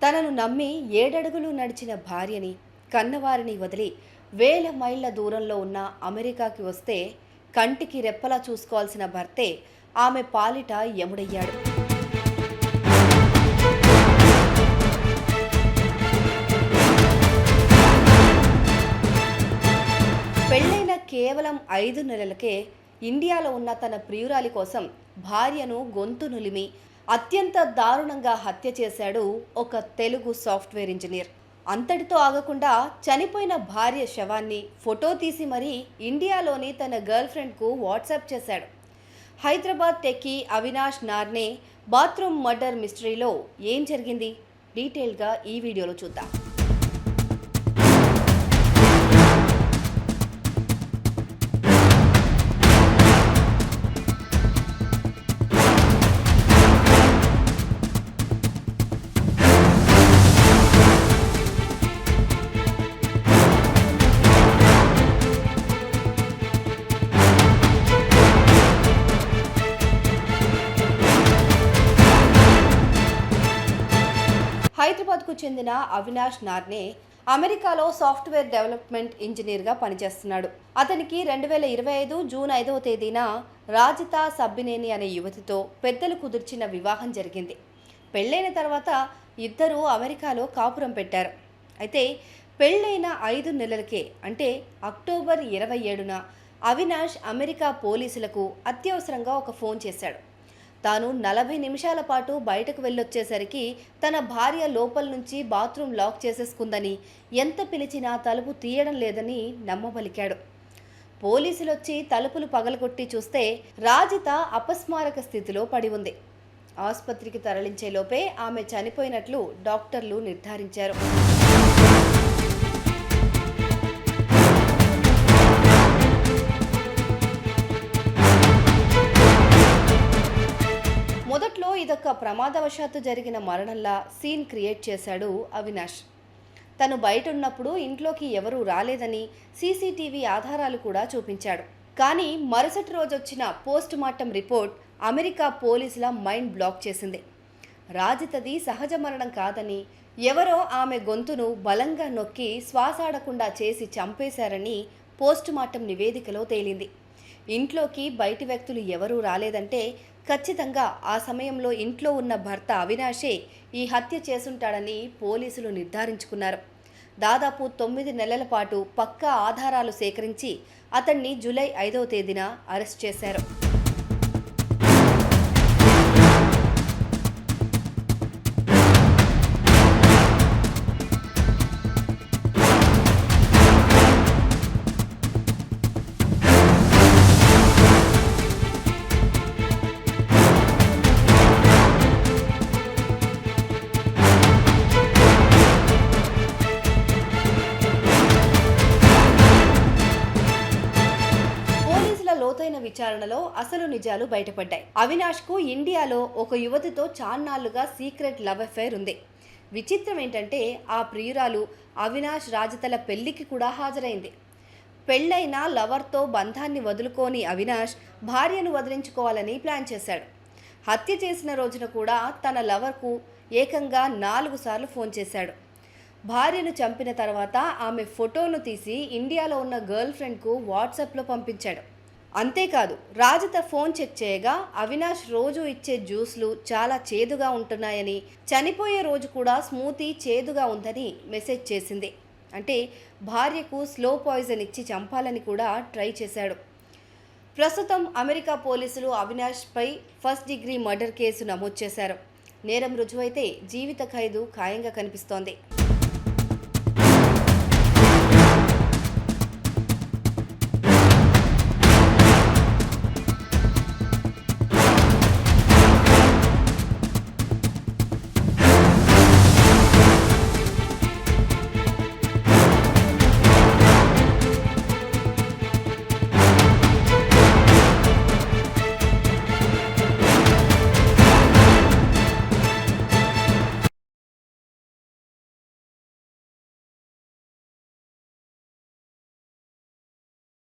తనను నమ్మి 7 అడుగులు నడిచిన భార్యని, కన్నవారిని వదిలి వేల మైళ్ళ దూరంలో ఉన్న అమెరికాకి వస్తే కంటికి రెప్పలా చూసుకోవాల్సిన భర్తే ఆమె పాలిట యముడయ్యాడు. పెళ్లైన కేవలం 5 నెలలకే ఇండియాలో ఉన్న తన ప్రియురాలి కోసం భార్యను గొంతు నులిమి అత్యంత దారుణంగా హత్య చేశాడు ఒక తెలుగు సాఫ్ట్వేర్ ఇంజనీర్. అంతటితో ఆగకుండా చనిపోయిన భార్య శవాన్ని ఫోటో తీసి మరీ ఇండియాలోని తన గర్ల్ ఫ్రెండ్కు వాట్సాప్ చేశాడు. Hyderabad techie Avinash Narne bathroom murder మిస్టరీలో ఏం జరిగింది డీటెయిల్గా ఈ వీడియోలో చూద్దాం. హైదరాబాద్కు చెందిన అవినాష్ నార్నే అమెరికాలో సాఫ్ట్వేర్ డెవలప్మెంట్ ఇంజనీర్గా పనిచేస్తున్నాడు. అతనికి 2025 జూన్ 5వ తేదీన రాజితా సబ్బినేని అనే యువతితో పెద్దలు కుదిర్చిన వివాహం జరిగింది. పెళ్ళైన తర్వాత ఇద్దరూ అమెరికాలో కాపురం పెట్టారు. అయితే పెళ్ళైన 5 నెలలకే అంటే అక్టోబర్ 27న అవినాష్ అమెరికా పోలీసులకు అత్యవసరంగా ఒక ఫోన్ చేశాడు. తాను 40 నిమిషాల పాటు బయటకు వెళ్ళొచ్చేసరికి తన భార్య లోపల నుంచి బాత్రూమ్ లాక్ చేసేసుకుందని, ఎంత పిలిచినా తలుపు తీయడం లేదని నమ్మబలికాడు. పోలీసులొచ్చి తలుపులు పగలగొట్టి చూస్తే రాజిత అపస్మారక స్థితిలో పడి ఉంది. ఆసుపత్రికి తరలించేలోపే ఆమె చనిపోయినట్లు డాక్టర్లు నిర్ధారించారు. మొదట్లో ఇదొక ప్రమాదవశాత్తు జరిగిన మరణంలా సీన్ క్రియేట్ చేశాడు అవినాష్. తను బయట ఉన్నప్పుడు ఇంట్లోకి ఎవరూ రాలేదని సీసీటీవీ ఆధారాలు కూడా చూపించాడు. కానీ మరుసటి రోజు వచ్చిన పోస్ట్ మార్టం రిపోర్ట్ అమెరికా పోలీసుల మైండ్ బ్లాక్ చేసింది. రాజితది సహజ మరణం కాదని, ఎవరో ఆమె గొంతును బలంగా నొక్కి శ్వాసాడకుండా చేసి చంపేశారని పోస్ట్ మార్టం నివేదికలో తేలింది. ఇంట్లోకి బయటి వ్యక్తులు ఎవరూ రాలేదంటే ఖచ్చితంగా ఆ సమయంలో ఇంట్లో ఉన్న భర్త అవినాషే ఈ హత్య చేసుంటాడని పోలీసులు నిర్ధారించుకున్నారు. దాదాపు 9 నెలల పాటు పక్కా ఆధారాలు సేకరించి అతన్ని జూలై 5వ తేదీన అరెస్ట్ చేశారు. లోతైన విచారణలో అసలు నిజాలు బయటపడ్డాయి. అవినాష్కు ఇండియాలో ఒక యువతితో చాన్నాళ్లుగా సీక్రెట్ లవ్ అఫైర్ ఉంది. విచిత్రం ఏంటంటే ఆ ప్రియురాలు అవినాష్ రాజితల పెళ్లికి కూడా హాజరైంది. పెళ్లైన లవర్తో బంధాన్ని వదులుకోని అవినాష్ భార్యను వదిలించుకోవాలని ప్లాన్ చేశాడు. హత్య చేసిన రోజున కూడా తన లవర్కు ఏకంగా 4 సార్లు ఫోన్ చేశాడు. భార్యను చంపిన తర్వాత ఆమె ఫోటోను తీసి ఇండియాలో ఉన్న గర్ల్ ఫ్రెండ్కు వాట్సాప్లో పంపించాడు. అంతేకాదు, రాజిత ఫోన్ చెక్ చేయగా అవినాష్ రోజు ఇచ్చే జ్యూస్లు చాలా చేదుగా ఉంటున్నాయని, చనిపోయే రోజు కూడా స్మూతీ చేదుగా ఉందని మెసేజ్ చేసింది. అంటే భార్యకు స్లో పాయిజన్ ఇచ్చి చంపాలని కూడా ట్రై చేశాడు. ప్రస్తుతం అమెరికా పోలీసులు అవినాష్పై ఫస్ట్ డిగ్రీ మర్డర్ కేసు నమోదు చేశారు. నేరం రుజువైతే జీవిత ఖైదు ఖాయంగా కనిపిస్తోంది.